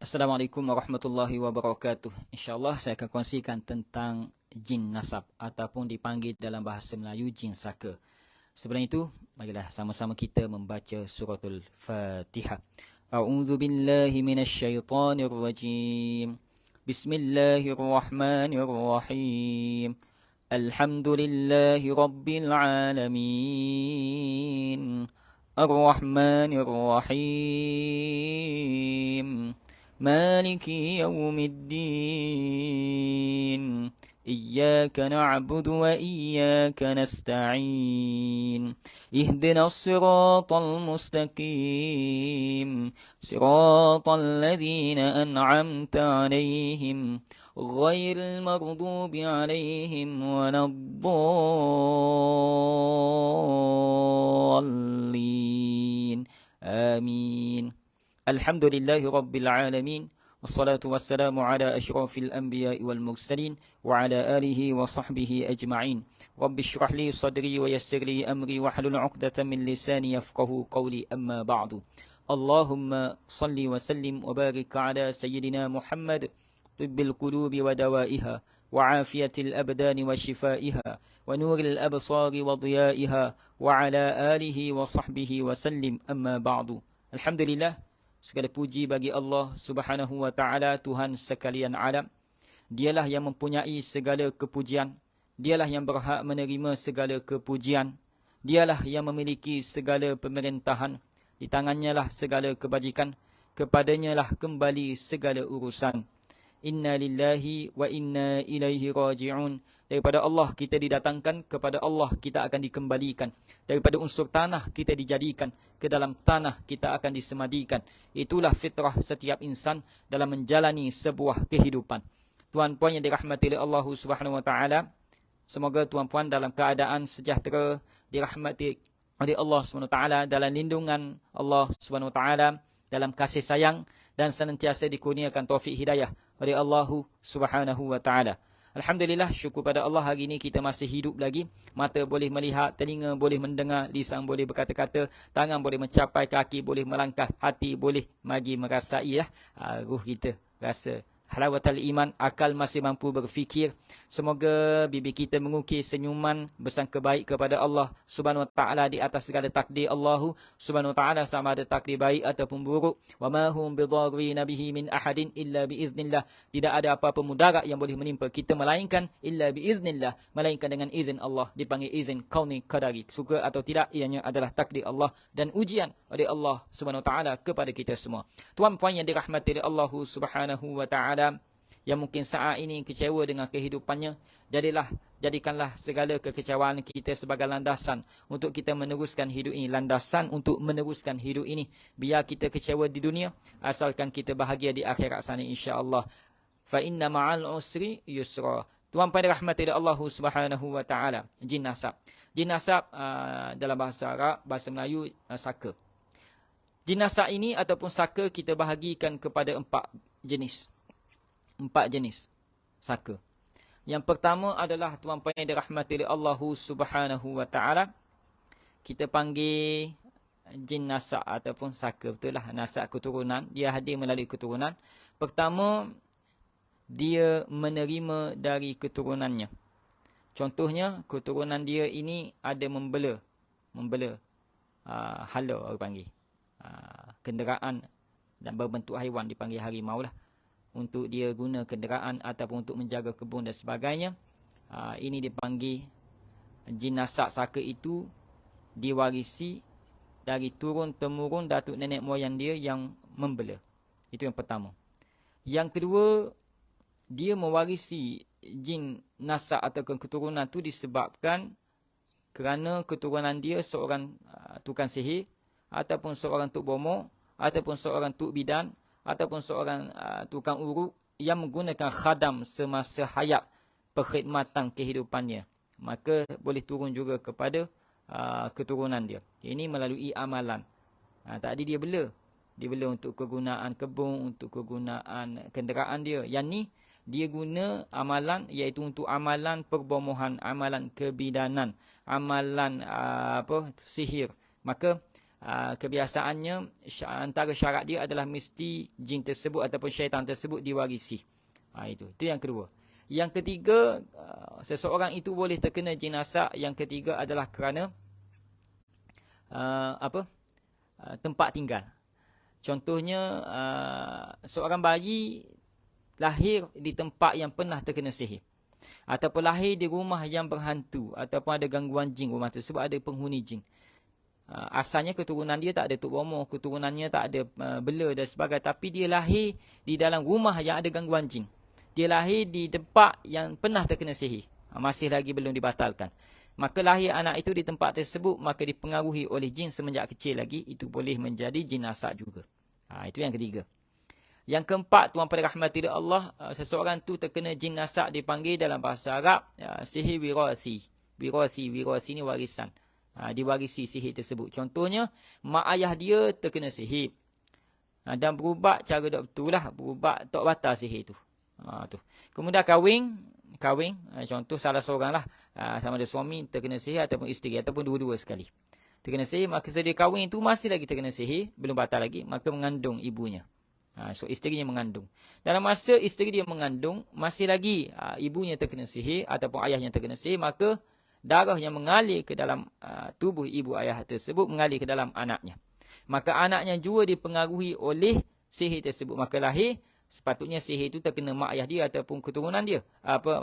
Assalamualaikum warahmatullahi wabarakatuh. InsyaAllah saya akan kongsikan tentang jin nasab ataupun dipanggil dalam bahasa Melayu jin saka. Sebelum itu, marilah sama-sama kita membaca suratul Fatihah. A'udzu billahi minasyaitonir rajim. Bismillahirrahmanirrahim. Alhamdulillahi rabbil alamin. Ar-Rahmanir Rahim. مالك يوم الدين إياك نعبد وإياك نستعين اهدنا الصراط المستقيم صراط الذين أنعمت عليهم غير المغضوب عليهم ولا الضالين آمين. Alhamdulillahi Rabbil Alamin. Wassalatu wassalamu ala ashrafil anbiya'i wal mursalin wa ala alihi wa sahbihi ajma'in. Rabbi shrah li sadri wa yassir li amri wa hlul 'uqdatam min lisani yafqahu qawli, amma ba'du. Allahumma salli wa sallim wa barik ala sayyidina Muhammad tibbil qulubi wa dawaiha wa afiyatil abdani wa shifaiha wa nuril absari wa diya'iha wa ala alihi wa sahbihi wa sallim, amma ba'du. Alhamdulillah, segala puji bagi Allah Subhanahu wa taala, Tuhan sekalian alam. Dialah yang mempunyai segala kepujian. Dialah yang berhak menerima segala kepujian. Dialah yang memiliki segala pemerintahan. Di tangannya lah segala kebajikan. Kepadanya lah kembali segala urusan. Inna lillahi wa inna ilaihi raji'un. Daripada Allah kita didatangkan, kepada Allah kita akan dikembalikan. Daripada unsur tanah kita dijadikan, ke dalam tanah kita akan disemadikan. Itulah fitrah setiap insan dalam menjalani sebuah kehidupan. Tuan-puan yang dirahmati oleh Allah Subhanahu wa taala, semoga tuan-puan dalam keadaan sejahtera, dirahmati oleh Allah Subhanahu wa taala, dalam lindungan Allah Subhanahu wa taala, dalam kasih sayang, dan senantiasa dikurniakan taufik hidayah oleh Allah Subhanahu wa taala. Alhamdulillah, syukur pada Allah, hari ini kita masih hidup lagi. Mata boleh melihat, telinga boleh mendengar, lisan boleh berkata-kata, tangan boleh mencapai, kaki boleh melangkah, hati boleh magi merasai ruh kita rasa halawatul iman, akal masih mampu berfikir. Semoga bibir kita mengukir senyuman bersangka baik kepada Allah Subhanahu wa taala di atas segala takdir Allah Subhanahu wa taala, sama ada takdir baik ataupun buruk. Wa ma hum bidarrina bihi min ahadin illa biiznillah. Tidak ada apa-apa mudarat yang boleh menimpa kita melainkan illa biiznillah, melainkan dengan izin Allah. Dipanggil izin kauni qadari, suka atau tidak, ianya adalah takdir Allah dan ujian oleh Allah Subhanahu wa taala kepada kita semua. Tuan-puan yang dirahmati oleh Allah Subhanahu wa taala, yang mungkin saat ini kecewa dengan kehidupannya, jadikanlah segala kekecewaan kita sebagai landasan untuk kita meneruskan hidup ini. Landasan untuk meneruskan hidup ini. Biar kita kecewa di dunia, asalkan kita bahagia di akhirat sana, insya-Allah. Fa inna ma'al usri yusra. Tuan-puan dirahmati oleh Allah Subhanahu wa taala, jin nasab. Jin nasab dalam bahasa Arab, bahasa Melayu, saka. Jin nasab ini ataupun saka kita bahagikan kepada 4 jenis. 4 jenis saka. Yang pertama adalah tuan-puan yang dirahmati oleh Allah Subhanahu wa taala, kita panggil jin nasab ataupun saka. Betul lah, nasab keturunan, dia hadir melalui keturunan. Pertama, dia menerima dari keturunannya. Contohnya, keturunan dia ini ada membela hala orang panggil, kenderaan dan berbentuk haiwan, dipanggil harimau lah, untuk dia guna kenderaan ataupun untuk menjaga kebun dan sebagainya. Ini dipanggil jin nasab saka. Itu diwarisi dari turun-temurun datuk nenek moyang dia yang membela. Itu yang pertama. Yang kedua, dia mewarisi jin nasab atau keturunan itu disebabkan kerana keturunan dia seorang tukang sihir, ataupun seorang tuk bomo, ataupun seorang tuk bidan, ataupun seorang tukang urut yang menggunakan khadam semasa hayat perkhidmatan kehidupannya. Maka boleh turun juga kepada keturunan dia. Ini melalui amalan. Tadi dia bela. Dia bela untuk kegunaan kebun, untuk kegunaan kenderaan dia. Yang ni, dia guna amalan, iaitu untuk amalan perbomohan, amalan kebidanan, amalan sihir. Maka kebiasaannya antara syarat dia adalah mesti jin tersebut ataupun syaitan tersebut diwarisi. Itu yang kedua. Yang ketiga, seseorang itu boleh terkena jin nasak. Yang ketiga adalah kerana tempat tinggal. Contohnya, seorang bayi lahir di tempat yang pernah terkena sihir, ataupun lahir di rumah yang berhantu, ataupun ada gangguan jin, rumah tersebut ada penghuni jin. Asalnya keturunan dia tak ada tuk bomoh, keturunannya tak ada bela dan sebagainya, tapi dia lahir di dalam rumah yang ada gangguan jin. Dia lahir di tempat yang pernah terkena sihir, masih lagi belum dibatalkan. Maka lahir anak itu di tempat tersebut, maka dipengaruhi oleh jin semenjak kecil lagi, itu boleh menjadi jin nasak juga. Itu yang ketiga. Yang keempat, tuan pada rahmati Allah, seseorang tu terkena jin nasak dipanggil dalam bahasa Arab sihir wirasi. Wirasi ni warisan. Diwarisi sihir tersebut. Contohnya, mak ayah dia terkena sihir. Dan berubat cara tak betul lah. Berubat tak batal sihir tu. Kemudian kahwin. Contoh salah seorang lah. Sama ada suami terkena sihir ataupun isteri. Ataupun dua-dua sekali. Terkena sihir, maka sedia kahwin tu masih lagi terkena sihir. Belum batal lagi. Maka mengandung ibunya. So isterinya mengandung. Dalam masa isteri dia mengandung, masih lagi ibunya terkena sihir ataupun ayahnya terkena sihir, maka darah yang mengalir ke dalam tubuh ibu ayah tersebut mengalir ke dalam anaknya. Maka anaknya juga dipengaruhi oleh sihir tersebut. Maka lahir, sepatutnya sihir itu terkena mak ayah dia ataupun keturunan dia,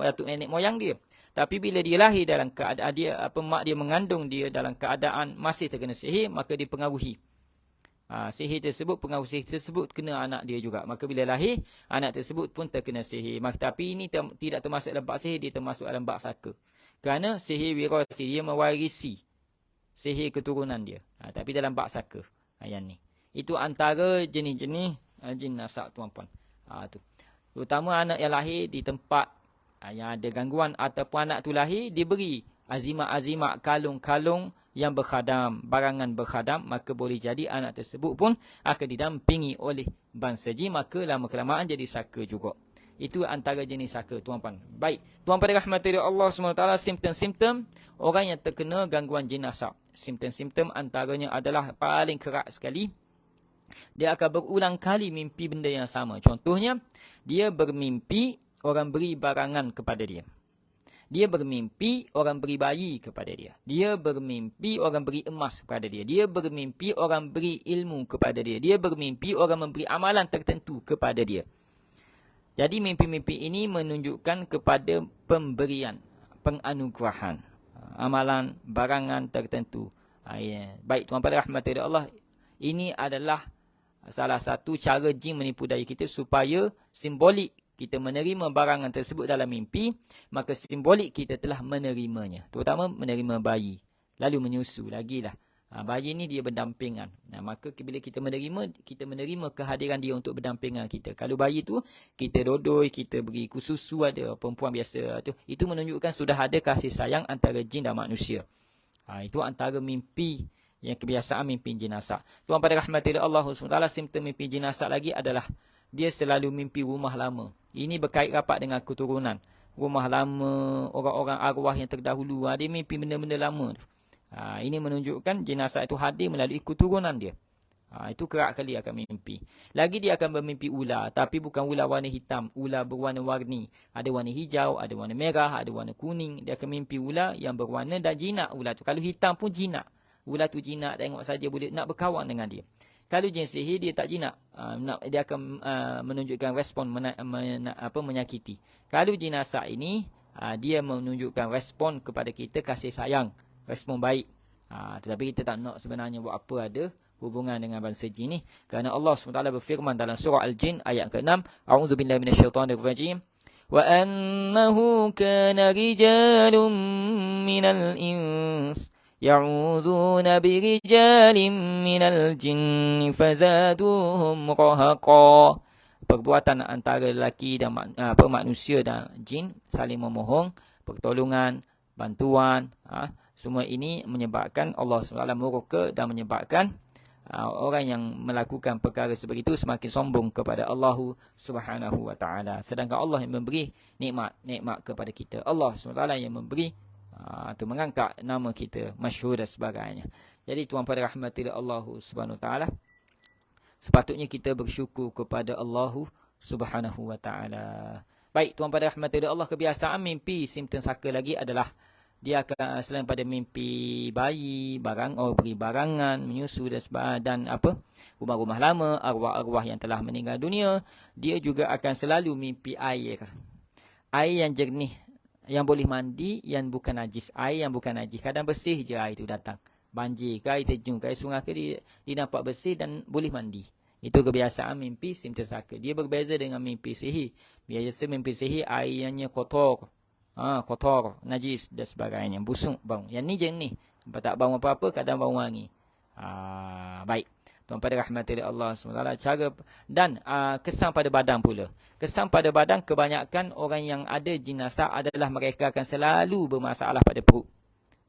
datuk nenek moyang dia. Tapi bila dia lahir dalam keadaan dia, mak dia mengandung dia dalam keadaan masih terkena sihir, maka dipengaruhi. Sihir tersebut, pengaruh sihir tersebut kena anak dia juga. Maka bila lahir, anak tersebut pun terkena sihir. Tapi ini tidak termasuk dalam bab sihir, dia termasuk dalam bab saka. Kerana sihir wirasi, dia mewarisi sihir keturunan dia. Tapi dalam bab saka. Yang ni. Itu antara jenis-jenis jin nasak, tuan-puan. Terutama anak yang lahir di tempat yang ada gangguan, ataupun anak tu lahir diberi azimat-azimat, kalung-kalung yang berkhadam, barangan berkhadam, maka boleh jadi anak tersebut pun akan didampingi oleh bangsa jin, maka lama-kelamaan jadi saka juga. Itu antara jenis saka, tuan-puan. Baik, tuan pada rahmati Allah SWT, simptom-simptom orang yang terkena gangguan jin nasak. Simptom-simptom antaranya adalah paling kerak sekali. Dia akan berulang kali mimpi benda yang sama. Contohnya, dia bermimpi orang beri barangan kepada dia. Dia bermimpi orang beri bayi kepada dia. Dia bermimpi orang beri emas kepada dia. Dia bermimpi orang beri ilmu kepada dia. Dia bermimpi orang memberi amalan tertentu kepada dia. Jadi mimpi-mimpi ini menunjukkan kepada pemberian, penganugerahan, amalan, barangan tertentu. Baik, tuan pada rahmati Allah, ini adalah salah satu cara jin menipu daya kita supaya simbolik kita menerima barangan tersebut dalam mimpi, maka simbolik kita telah menerimanya. Terutama menerima bayi. Lalu menyusu lagi lah. Bayi ni dia berdampingan. Maka bila kita menerima kehadiran dia untuk berdampingan kita. Kalau bayi tu kita dodoi, kita beri susu, ada perempuan biasa tu, itu menunjukkan sudah ada kasih sayang antara jin dan manusia. Itu antara mimpi yang kebiasaan mimpi jin nasak. Tuan pada rahmati Allah SWT, simptom mimpi jin nasak lagi adalah dia selalu mimpi rumah lama. Ini berkait rapat dengan keturunan. Rumah lama, orang-orang arwah yang terdahulu, dia mimpi benda-benda lama. Ini menunjukkan jin nasak itu hadir melalui keturunan dia. Itu kerap kali akan mimpi. Lagi dia akan bermimpi ular. Tapi bukan ular warna hitam. Ular berwarna-warni. Ada warna hijau, ada warna merah, ada warna kuning. Dia akan mimpi ular yang berwarna dan jinak ular tu. Kalau hitam pun jinak. Ular tu jinak, tengok saja boleh nak berkawan dengan dia. Kalau jin sihir, dia tak jinak. Dia akan menunjukkan respon menyakiti. Kalau jin nasak ini, dia menunjukkan respon kepada kita kasih sayang. Respon baik. Tetapi kita tak nak sebenarnya buat apa ada hubungan dengan bangsa jin ni. Kerana Allah SWT berfirman dalam surah Al-Jin ayat ke-6. A'udzubillahi minasyaitanirrajim. Wa annahu kana rijalun minal ins ya'udhuna birijalin minal jinni fazaduhum rahaqa. Perbuatan antara lelaki dan manusia dan jin saling memohon pertolongan, bantuan, semua ini menyebabkan Allah SWT murka dan menyebabkan orang yang melakukan perkara seperti itu semakin sombong kepada Allah Subhanahu wa taala. Sedangkan Allah yang memberi nikmat kepada kita. Allah SWT yang memberi, mengangkat nama kita, masyhur dan sebagainya. Jadi tuan pada rahmati Allah Subhanahu Wa Taala, sepatutnya kita bersyukur kepada Allah Subhanahu Wa Taala. Baik, tuan pada rahmati Allah, kebiasaan mimpi simptom saka lagi adalah dia akan selain pada mimpi bayi, beri barangan, menyusu dan rumah-rumah lama, arwah-arwah yang telah meninggal dunia, dia juga akan selalu mimpi air. Air yang jernih, yang boleh mandi, yang bukan najis. Air yang bukan najis. Kadang bersih je air itu datang. Banjir ke, air terjun ke, air sungai ke, dia nampak bersih dan boleh mandi. Itu kebiasaan mimpi simptom saka. Dia berbeza dengan mimpi sihir. Biasa mimpi sihir airnya kotor. Kotor, najis dan sebagainya. Busuk bau. Yang ni jernih. Tak bau apa-apa, kadang bau wangi. Baik. Tuan pada rahmati Allah SWT. Cara dan kesan pada badan pula. Kesan pada badan, kebanyakan orang yang ada jinazah adalah mereka akan selalu bermasalah pada perut.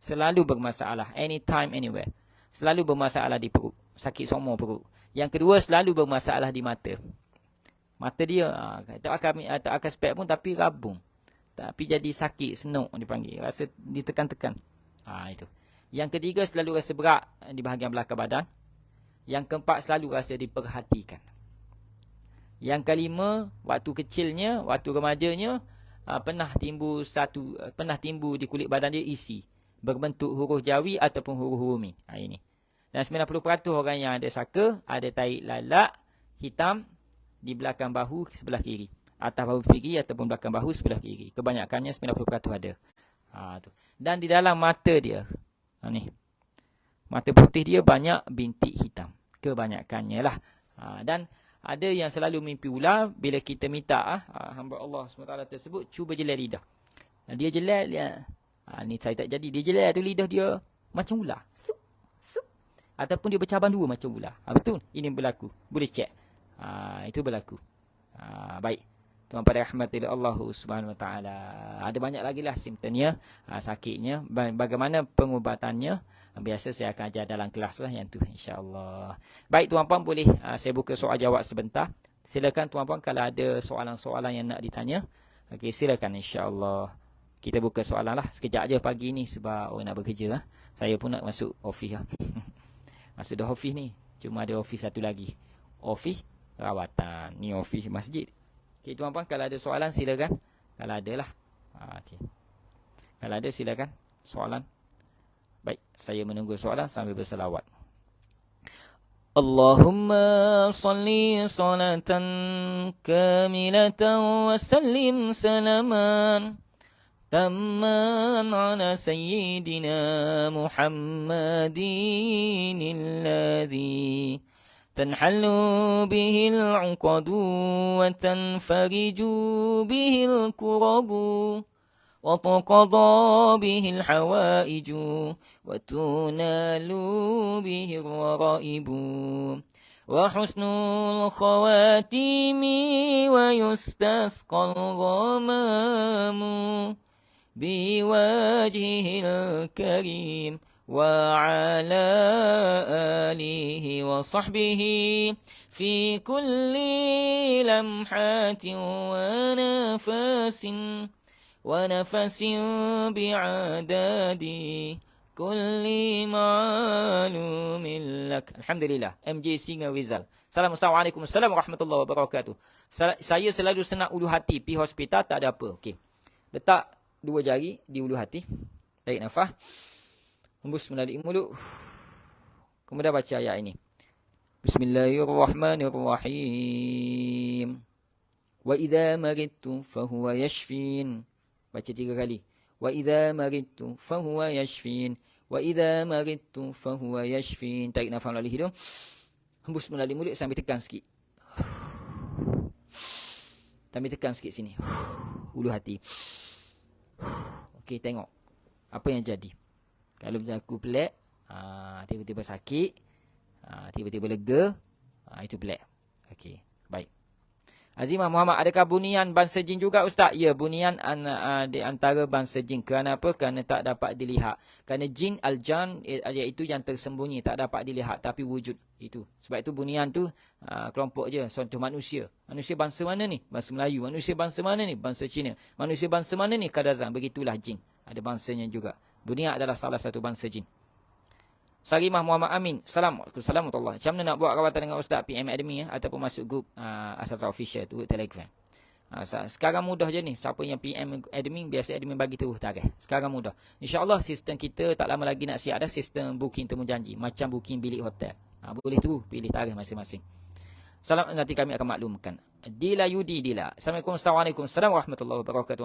Selalu bermasalah. Anytime, anywhere. Selalu bermasalah di perut. Sakit semua perut. Yang kedua, selalu bermasalah di mata. Mata dia, tak akan spek pun tapi rabung. Tapi jadi sakit, senuk dipanggil. Rasa ditekan-tekan. Itu. Yang ketiga, selalu rasa berat di bahagian belakang badan. Yang keempat, selalu rasa diperhatikan. Yang kelima, waktu kecilnya, waktu remajanya, pernah timbul di kulit badan dia isi. Berbentuk huruf jawi ataupun huruf rumi. Ini. Dan 90% orang yang ada saka, ada tarik lalak hitam di belakang bahu sebelah kiri. Atas bahu kiri ataupun belakang bahu sebelah kiri. Kebanyakannya 90% ada. Tu. Dan di dalam mata dia, ni, mata putih dia banyak bintik hitam. Kebanyakannya lah. Dan ada yang selalu mimpi ular. Bila kita minta hamba Allah SWT tersebut, cuba jelai lidah. Dia jelai, ni saya tak jadi. Dia jelai tu lidah dia macam ular. Sup. Ataupun dia bercabang dua macam ular. Betul? Ini berlaku. Boleh cek. Itu berlaku. Baik. Tuan pada rahmati Allah Subhanahu Wa Taala. Ada banyak lagi lah simptomnya, sakitnya. Bagaimana pengubatannya? Biasa saya akan ajar dalam kelas lah yang tu, insya-Allah. Baik tuan-puan, boleh saya buka soal jawab sebentar. Silakan tuan-puan kalau ada soalan-soalan yang nak ditanya. Okey, silakan insya-Allah. Kita buka soalan lah. Sekejap aja pagi ni sebab orang nak bekerja lah. Saya pun nak masuk office lah. Masuk dah office ni. Cuma ada office satu lagi. Office rawatan. Ni office masjid. Okey tuan-puan, kalau ada soalan silakan. Kalau ada lah. Okey. Kalau ada silakan soalan. Baik, saya menunggu soalan sambil berselawat. Allahumma salli salatan kamilatan wa sallim salaman tamman ala sayyidina Muhammadin alladhi تنحل به العقد وتنفرج به الكرب وتقضى به الحوائج وتنال به الرغائب وحسن الخواتيم ويستسقى الغمام بوجهه الكريم وعلى آله وصحبه في كل لمحة ونفس بعدد كل معلوم لك. Alhamdulillah. MJ Singa Rizal. Assalamualaikum warahmatullahi wabarakatuh. Saya selalu senang ulu hati. Pergi hospital tak ada apa. Okey. Letak dua jari di ulu hati. Tarik nafas. Hembus melalui mulut. Kemudian baca ayat ini. Bismillahirrahmanirrahim. Wa idza maridtu fahuwa yashfin. Baca 3 kali. Wa idza maridtu fahuwa yashfin. Wa idza maridtu fahuwa yashfin. Tarik nafas melalui hidung. Hembus melalui mulut sambil tekan sikit. Sambil tekan sikit sini. Ulu hati. Okey, tengok apa yang jadi. Kalau berlaku pelik, tiba-tiba sakit, tiba-tiba lega, itu pelik. Okey, baik. Azimah Muhammad, adakah bunian bangsa jin juga Ustaz? Ya, bunian di antara bangsa jin. Kerana apa? Kerana tak dapat dilihat. Kerana jin, al-jan, iaitu yang tersembunyi, tak dapat dilihat, tapi wujud. Itu. Sebab itu bunian tu kelompok je. Contoh manusia. Manusia bangsa mana ni? Bangsa Melayu. Manusia bangsa mana ni? Bangsa Cina. Manusia bangsa mana ni? Kadazan. Begitulah jin. Ada bangsanya juga. Bunian adalah salah satu bangsa jin. Sarimah Muhammad Amin. Assalamualaikum warahmatullahi. Macam mana nak buat rawatan dengan Ustaz PM Admin ataupun masuk grup Asas Official tu Telegram. Sekarang mudah je ni. Siapa yang PM admin, biasa admin bagi terus tarikh. Sekarang mudah. InsyaAllah sistem kita tak lama lagi nak siap ada sistem booking temu janji. Macam booking bilik hotel. Boleh tu pilih tarikh masing-masing. Salam, nanti kami akan maklumkan. Dila Yudi Dila. Assalamualaikum warahmatullahi wabarakatuh.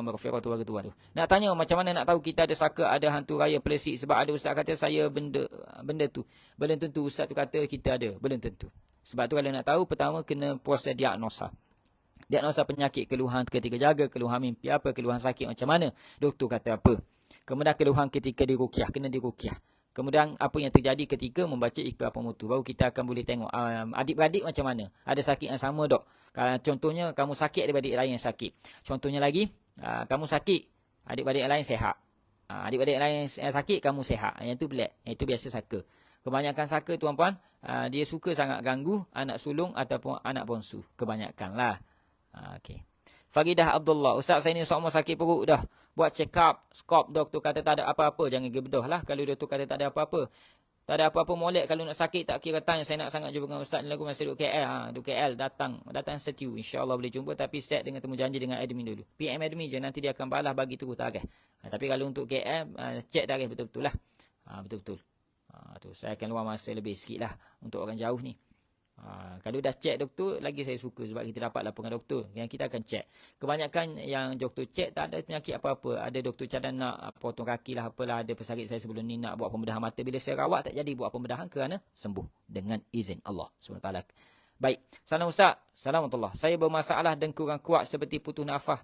Nak tanya macam mana nak tahu kita ada saka, ada hantu raya pelesik. Sebab ada ustaz kata saya benda tu. Belum tentu ustaz tu kata kita ada. Belum tentu. Sebab tu kalau nak tahu, pertama kena proses diagnosa. Diagnosa penyakit, keluhan ketika jaga, keluhan mimpi apa, keluhan sakit macam mana, doktor kata apa. Kemudian keluhan ketika diruqyah, kena diruqyah. Kemudian apa yang terjadi ketika membaca Iqra Pemutu. Baru kita akan boleh tengok adik-beradik macam mana. Ada sakit yang sama dok. Contohnya kamu sakit, adik-beradik lain yang sakit. Contohnya lagi, kamu sakit, adik-beradik lain sihat. Adik-beradik lain yang sakit, kamu sihat. Yang itu black. Itu biasa saka. Kebanyakan saka tuan-puan, dia suka sangat ganggu anak sulung ataupun anak bongsu. Kebanyakan lah. Okay. Faridah Abdullah. Ustaz, saya ni seumur sakit perut dah. Buat check up, skop, doktor kata tak ada apa-apa. Jangan gebedah lah kalau doktor kata tak ada apa-apa. Tak ada apa-apa molek. Kalau nak sakit tak kira tanya. Saya nak sangat jumpa dengan Ustaz ni lagu masa duduk KL. Duduk KL datang setiu. InsyaAllah boleh jumpa. Tapi set dengan temu janji dengan admin dulu. PM admin je. Nanti dia akan balas bagi terus tarikh. Tapi kalau untuk KL, check tarikh betul-betul lah. Betul-betul. Tu saya akan luar masa lebih sikit lah untuk orang jauh ni. Kalau dah cek doktor, lagi saya suka sebab kita dapat laporan doktor. Yang kita akan cek. Kebanyakan yang doktor cek tak ada penyakit apa-apa. Ada doktor cadang nak potong kaki lah apalah. Ada pesakit saya sebelum ni nak buat pembedahan mata. Bila saya rawat tak jadi buat pembedahan kerana sembuh dengan izin Allah SWT. Baik. Salam Ustaz. Assalamualaikum. Saya bermasalah dengkuran kuat seperti putus nafas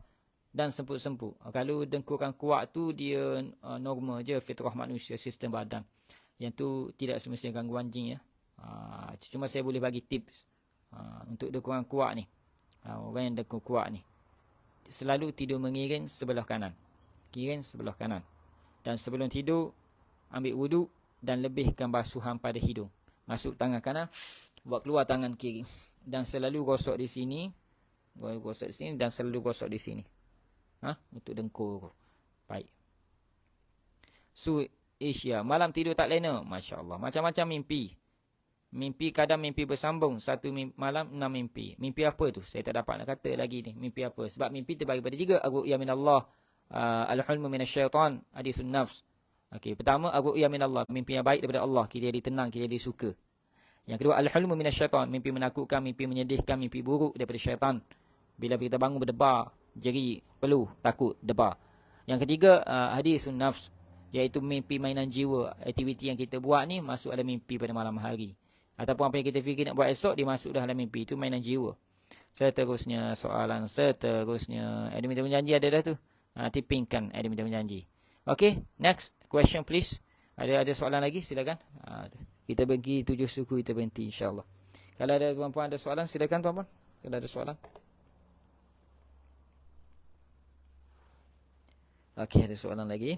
dan semput-semput. Kalau dengkuran kuat tu dia normal je, fitrah manusia, sistem badan. Yang tu tidak semestinya gangguan jin ya. Cuma saya boleh bagi tips untuk dengkuran kuat ni. Orang yang dengkur kuat ni selalu tidur mengiring sebelah kanan. Kiring sebelah kanan. Dan sebelum tidur ambil wuduk dan lebihkan basuhan pada hidung. Masuk tangan kanan, buat keluar tangan kiri dan selalu gosok di sini. Gosok di sini dan selalu gosok di sini. Untuk dengkur. Baik. Asia, malam tidur tak lena. Masya-Allah. Macam-macam mimpi. Mimpi kadang mimpi bersambung. Satu malam 6 mimpi. Mimpi apa tu? Saya tak dapat nak kata lagi ni. Mimpi apa? Sebab mimpi terbagi pada 3. Ar-ru'ya minallah. Al-hulmu minasyaitan. Hadisun nafs. Okey, pertama ar-ru'ya minallah. Mimpi yang baik daripada Allah. Kita jadi tenang, kita jadi suka. Yang kedua al-hulmu minasyaitan. Mimpi menakutkan, mimpi menyedihkan, mimpi buruk daripada syaitan. Bila kita bangun berdebar, jeri, peluh, takut, debar. Yang ketiga hadisun nafs. Iaitu mimpi mainan jiwa. Aktiviti yang kita buat ni masuk dalam mimpi pada malam hari. Ataupun apa yang kita fikir nak buat esok, dia masuk dalam mimpi. Itu mainan jiwa. Seterusnya, soalan seterusnya. Admin janji ada dah tu. Tipingkan admin janji. Okay, next question please. Ada soalan lagi, silakan. Kita bagi 7 suku, kita berhenti insyaAllah. Kalau ada tuan-puan ada soalan, silakan tuan-puan. Kalau ada soalan. Okay, ada soalan lagi.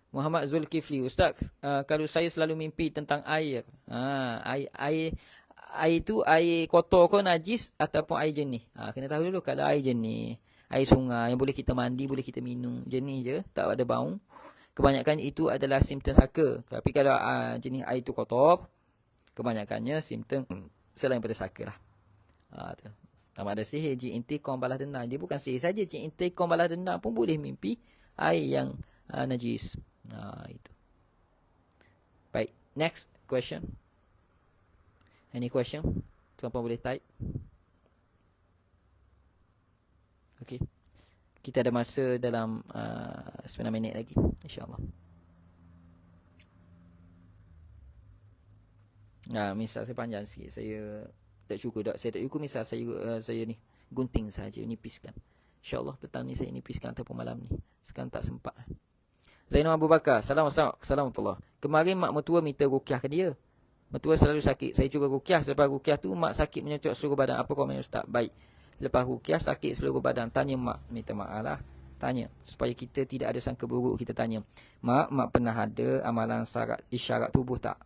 Muhammad Zulkifli, Ustaz, kalau saya selalu mimpi tentang air. Air tu air kotor ke najis ataupun air jernih? Kena tahu dulu kalau air jernih, air sungai yang boleh kita mandi, boleh kita minum, jernih je, tak ada bau. Kebanyakan itu adalah simptom saka. Tapi kalau jenis air tu kotor, kebanyakannya simptom selain pada saka lah. Sama ada sihir, jin intikam, balas dendam. Dia bukan sihir saja, jin intikam, balas dendam pun boleh mimpi air yang najis. Itu. Baik, next question. Any question? Tuan-puan boleh type. Okay. Kita ada masa dalam 9 minit lagi, insyaAllah. Misal saya panjang sikit. Saya tak cukup. Saya tak cukup misal saya ni gunting saja, nipiskan. InsyaAllah petang ni saya nipiskan ataupun malam ni. Sekarang tak sempat. Zainal Abu Bakar. Assalamualaikum. Kemarin mak mertua minta ruqyah ke dia. Mertua selalu sakit. Saya cuba ruqyah. Selepas ruqyah tu mak sakit menyocok seluruh badan. Apa komen Ustaz? Baik. Lepas ruqyah sakit seluruh badan. Tanya mak. Minta maaf lah. Tanya. Supaya kita tidak ada sangka buruk. Kita tanya. Mak pernah ada amalan isyarat tubuh tak?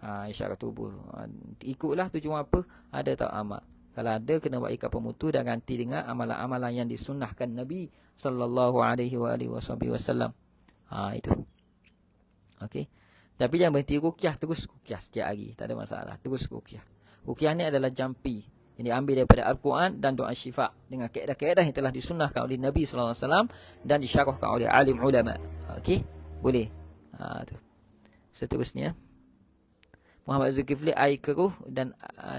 Isyarat tubuh. Ikutlah tujuan apa? Ada tak amal? Kalau ada, kena buat Iqra Pemutu dan ganti dengan amalan-amalan yang disunnahkan Nabi sallallahu alaihi wasallam. Itu. Okey. Tapi jangan berhenti ruqyah, terus ruqyah setiap hari, tak ada masalah, terus ruqyah. Ruqyah ni adalah jampi yang diambil daripada Al-Quran dan doa syifa dengan kaedah-kaedah yang telah disunnahkan oleh Nabi SAW dan disyarahkan oleh alim ulama. Okey, boleh. Tu. Seterusnya, Muhammad Zulkifli, air keruh dan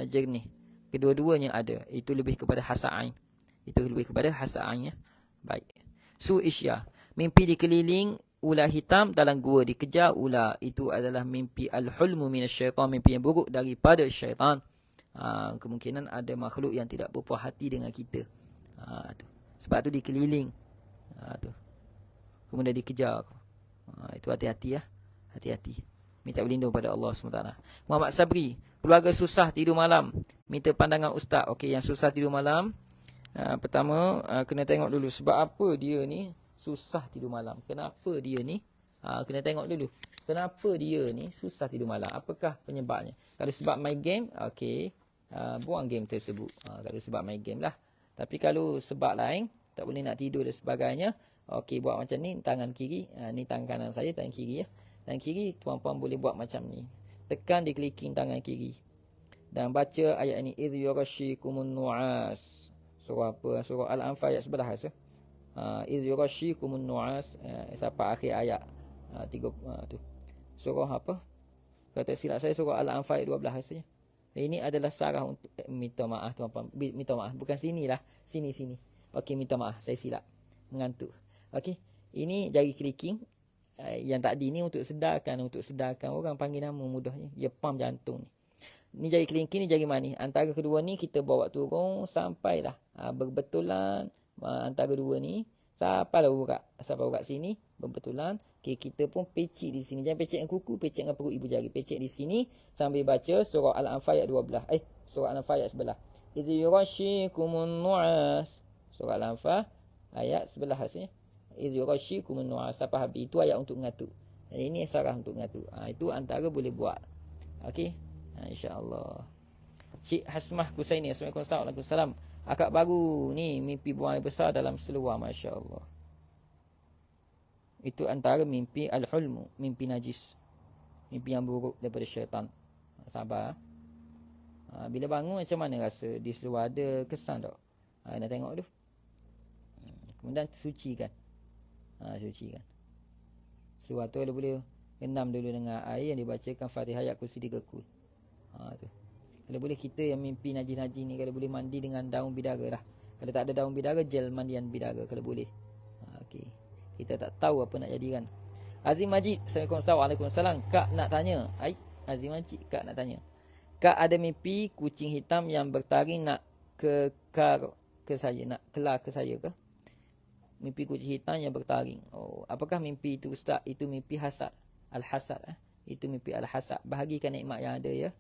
jernih, kedua-duanya ada. Itu lebih kepada hasa'ain. Itu lebih kepada hasa'ain, ya. Baik. Su isya, mimpi dikeliling ular hitam dalam gua, dikejar ular. Itu adalah mimpi al-hulmu minasyaitan, mimpi yang buruk daripada syaitan. Kemungkinan ada makhluk yang tidak berpuas hati dengan kita. Tu. Sebab tu dikeliling. Tu. Kemudian dikejar. Itu hati-hati, ya. Hati-hati. Minta berlindung pada Allah SWT. Muhammad Sabri, keluarga susah tidur malam, minta pandangan ustaz. Okey, yang susah tidur malam, pertama kena tengok dulu sebab apa dia ni susah tidur malam. Kenapa dia ni? Kena tengok dulu. Kenapa dia ni susah tidur malam? Apakah penyebabnya? Kalau sebab main game, okey, buang game tersebut. Kalau sebab main game lah. Tapi kalau sebab lain, tak boleh nak tidur dan sebagainya, okey, buat macam ni, tangan kiri, ni tangan kanan saya, tangan kiri, ya. Tangan kiri, tuan-puan boleh buat macam ni. Tekan di clicking tangan kiri. Dan baca ayat ini. إِذْ يُغَشِّيكُمُ النُّعَاسِ. Surah apa? Surah Al-Anfal ayat 11. إِذْ يُغَشِّيكُمُ النُّعَاسِ. Sampai akhir ayat. Tu. Surah apa? Kalau tak silap saya, surah Al-Anfal ayat 12 rasanya. Ini adalah sarah untuk minta maaf, tuan-puan. Minta maaf. Bukan sinilah. Sini. Okey, minta maaf. Saya silap. Mengantuk. Okey. Ini jari clicking. Yang tadi ni untuk sedarkan orang, panggil nama mudahnya, ia pam jantung ni. Ni jari kelingking, ni jari manis. Antara kedua ni kita bawa turun sampailah berbetulan antara dua ni sampailah urat sini berbetulan. Okay, kita pun pecik di sini. Jangan pecik dengan kuku, pecik dengan perut ibu jari. Pecik di sini sambil baca surah Al-Anfal ayat 12. Surah Al-Anfal ayat 11. Idh yughashikumun nu'as. Surah Al-Anfal ayat 11 rasanya. Iz yughashikumun nu'as sampai habis. Itu ayat untuk ngatuk. Dan ini sarah untuk ngatuk. Itu antara boleh buat. Okey. InsyaAllah. Cik Hasmah Kusaini. Assalamualaikum. Akak baru ni mimpi buang air besar dalam seluar. Masya Allah. Itu antara mimpi al-hulmu. Mimpi najis. Mimpi yang buruk daripada syaitan. Sabar. Bila bangun macam mana rasa? Di seluar ada kesan tak? Nak tengok tu. Kemudian sucikan. Sucikan. Seluar tu boleh rendam dulu dengan air yang dibacakan Fatihah ayat kursi 3 kul. Tu. Kalau boleh kita yang mimpi najis-najis ni, kalau boleh mandi dengan daun bidara lah. Kalau tak ada daun bidara, gel mandian bidara kalau boleh. Okey. Kita tak tahu apa nak jadikan. Azim Majid, Assalamualaikum. Kak nak tanya. Azim Majid, Kak nak tanya. Kak ada mimpi kucing hitam yang bertaring nak kekar ke saya, nak kelar ke saya ke? Mimpi kucing hitam yang bertaring. Apakah mimpi itu ustaz? Itu mimpi hasad. Al-hasad. Itu mimpi al-hasad. Bahagikan nikmat yang ada, ya.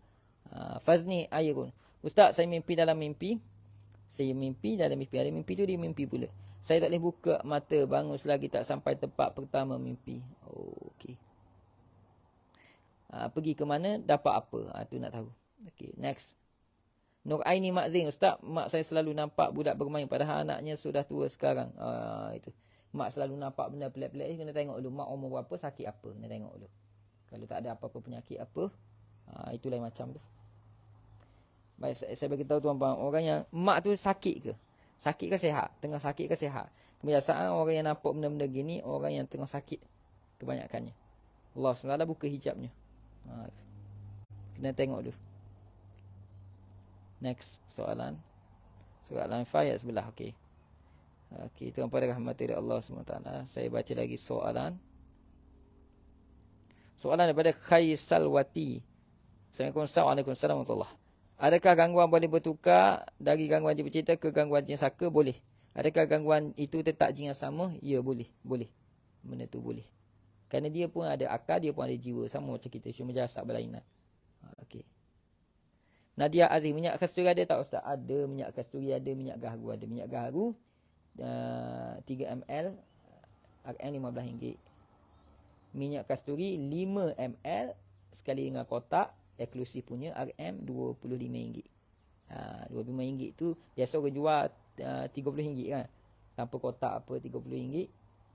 Fazni Ayrun. Ustaz, saya mimpi dalam mimpi. Ada mimpi tu dia mimpi pula. Saya tak boleh buka mata bangun selagi tak sampai tempat pertama mimpi. Okey. Pergi ke mana, dapat apa? Tu nak tahu. Okey, next. Nur Aini Mak Zain. Ustaz, mak saya selalu nampak budak bermain padahal anaknya sudah tua sekarang. Itu. Mak selalu nampak benda pelik-pelik. Kena tengok dulu mak umur berapa, sakit apa. Kena tengok dulu. Kalau tak ada apa-apa penyakit apa, itu lain macam tu. Baik, saya beritahu tuan-tuan, orang yang mak tu sakit ke? Sakit ke sihat? Tengah sakit ke sihat? Kebiasaan orang yang nampak benda-benda gini, orang yang tengah sakit kebanyakannya. Allah SWT buka hijabnya. Kena tengok dulu. Next soalan. Surah Al-Anfal ayat 11. Okey. Okey, tuan-puan rahmati Allah SWT. Saya baca lagi soalan. Soalan daripada Khaisalwati. Assalamualaikum warahmatullahi. Adakah gangguan boleh bertukar dari gangguan jin bercerita ke gangguan jin saka? Boleh. Adakah gangguan itu tetap jin yang sama? Ya, boleh. Boleh. Benda tu boleh. Kerana dia pun ada akal, dia pun ada jiwa. Sama macam kita. Cuma jasad berlainan. Okey. Nadia Aziz, minyak kasturi ada tak ustaz? Ada minyak kasturi, ada minyak gaharu. Ada minyak gaharu 3 ml RM RM15. Minyak kasturi 5 ml sekali dengan kotak eksklusif punya RM25. RM25 tu biasa orang jual RM30 kan. Tanpa kotak apa RM30.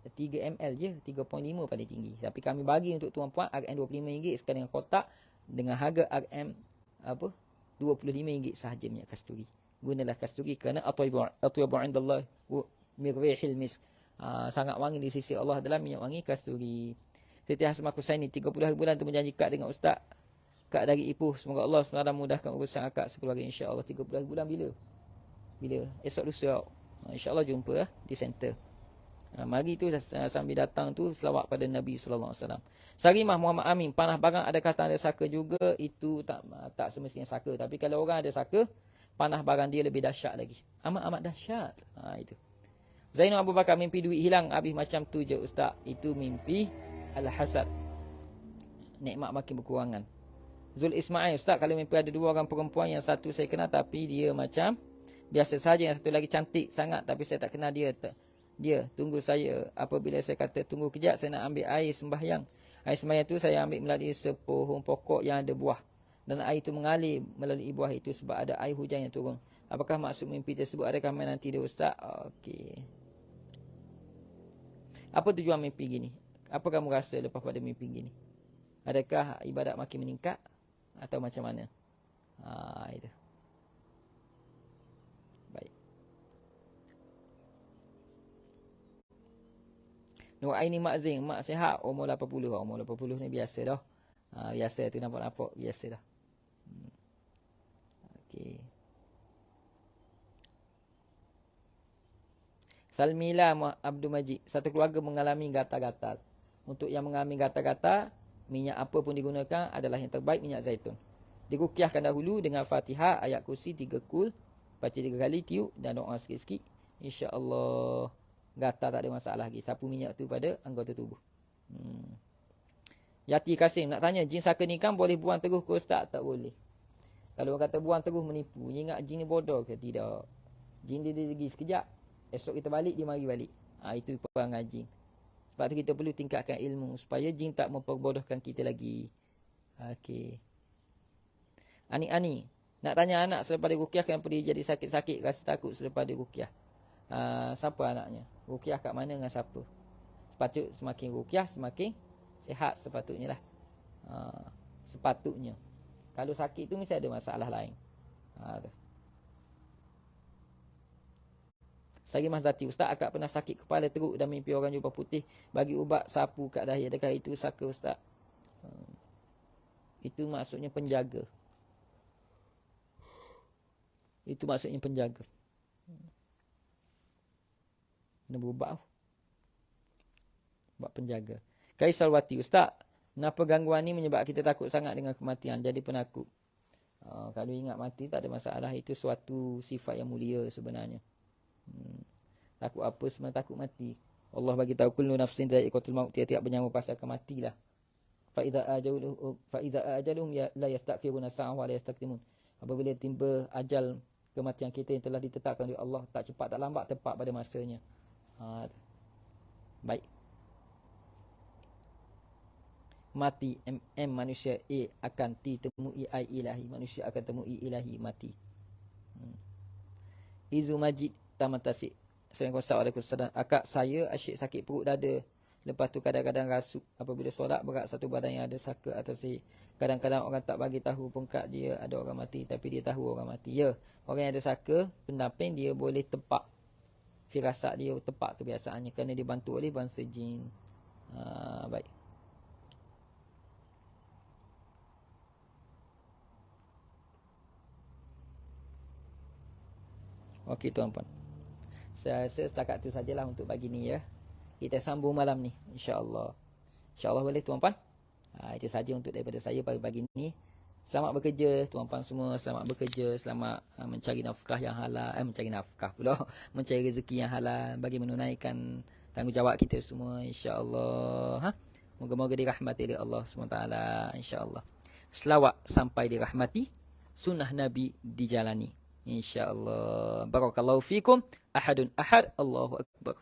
3 ml je, 3.5 paling tinggi. Tapi kami bagi untuk tuan-puan RM25 sekali dengan kotak dengan harga RM RM25 sahaja minyak kasturi. Gunalah kasturi kerana atyabu indallah min rihil misk. Sangat wangi di sisi Allah dalam minyak wangi kasturi. Siti Hasan Makusaini 30 hari bulan tu menjanji kad dengan ustaz. Kad dari Ipoh. Semoga Allah SWT mudahkan urusan akad sekeluarga insya-Allah. 30 hari bulan bila? Esok lusa. InsyaAllah jumpa di center. Mari tu sambil datang tu selawat pada Nabi SAW. Sarimah Muhammad Amin, panah barang ada kata ada saka juga, itu tak semestinya saka. Tapi kalau orang ada saka, panah barang dia lebih dahsyat lagi. Amat-amat dahsyat. Itu. Zainul Abu Bakar mimpi duit hilang, habis macam tu je ustaz. Itu mimpi al-hasad. Nikmat makin berkurangan. Zul Ismail, ustaz kalau mimpi ada 2 orang perempuan, yang satu saya kenal tapi dia macam biasa saja, yang satu lagi cantik sangat tapi saya tak kenal dia. Dia tunggu saya apabila saya kata tunggu kejap, saya nak ambil air sembahyang. Air sembahyang tu saya ambil melalui sepohon pokok yang ada buah. Dan air itu mengalir melalui buah itu sebab ada air hujan yang turun. Apakah maksud mimpi tersebut? Adakah main nanti dia ustaz? Okey. Apa tujuan mimpi gini? Apa kamu rasa lepas pada mimpi gini? Adakah ibadat makin meningkat? Atau macam mana? Itu. Baik. Nur Aini Mak Zing, mak sihat, umur 80. Umur 80 ni biasa dah. Biasa tu nampak-nampak, biasa dah. Okey. Salmila Abdul Majid, satu keluarga mengalami gatal-gatal. Untuk yang mengalami gatal-gatal, minyak apa pun digunakan adalah yang terbaik minyak zaitun. Diruqyahkan dahulu dengan Fatihah, ayat kursi 3 kul, baca 3 kali, tiup dan doa sikit-sikit. InsyaAllah gatal tak ada masalah lagi. Sapu minyak tu pada anggota tubuh. Yati Kasim nak tanya, jin saka nikam boleh buang terus ke ustaz? Tak boleh. Kalau orang kata buang terus menipu, dia ingat jin ni bodoh ke? Tidak. Jin dia pergi sekejap, esok kita balik, dia mari balik. Itu perangai jin. Sebab tu kita perlu tingkatkan ilmu supaya jin tak memperbodohkan kita lagi. Okey. Ani nak tanya, anak selepas diruqyah kenapa dia jadi sakit-sakit, rasa takut selepas diruqyah? Siapa anaknya? Ruqyah kat mana dengan siapa? Sepatutnya semakin ruqyah semakin sihat sepatutnya lah. Sepatutnya. Kalau sakit tu mesti ada masalah lain. Sarimah Zati, ustaz akak pernah sakit kepala teruk dan mimpi orang jubah putih bagi ubat sapu kat dahi. Adakah itu saka ustaz? Itu maksudnya penjaga. Itu maksudnya penjaga. Kena berubat. Buat penjaga. Kaisal Wati, ustaz, kenapa gangguan ni menyebabkan kita takut sangat dengan kematian, jadi penakut? Kalau ingat mati tak ada masalah. Itu suatu sifat yang mulia sebenarnya. Takut apa? Sebenarnya takut mati. Allah bagi tahu kullu nafsin dha'iqatul maut, tiap-tiap bernyawa pasti akan matilah. Fa idza ajaluhum la yastaqiruna sa'ah wa la yastaqdimun. Apabila tiba ajal kematian kita yang telah ditetapkan oleh Allah, tak cepat tak lambat, tepat pada masanya. Baik. Mati manusia akan temui ilahi. Manusia akan temui ilahi mati. Izu Majid Taman Tasik. Assalamualaikum warahmatullahi wabarakatuh. Akak saya asyik sakit perut dada. Lepas tu kadang-kadang rasuk. Apabila solat berat satu badan yang ada saka atas si. Kadang-kadang orang tak bagi tahu pun kat dia ada orang mati. Tapi dia tahu orang mati. Ya, orang yang ada saka, pendamping dia boleh tepak. Firasat dia tepak kebiasaannya. Kerana dibantu oleh bangsa jin. Baik. Okey tuan-puan. Saya rasa setakat tu sajalah untuk pagi ni ya. Kita sambung malam ni insya-Allah. Insya-Allah boleh tuan-puan. Itu saja untuk daripada saya pagi ni. Selamat bekerja tuan-puan semua, selamat bekerja, selamat mencari nafkah yang halal, mencari nafkah pula, mencari rezeki yang halal bagi menunaikan tanggungjawab kita semua insya-Allah. Moga-moga dirahmati oleh Allah SWT insya-Allah. Selawat sampai dirahmati, sunnah Nabi dijalani. InsyaAllah. Barakallahu fikum. Ahadun ahad. Allahu Akbar.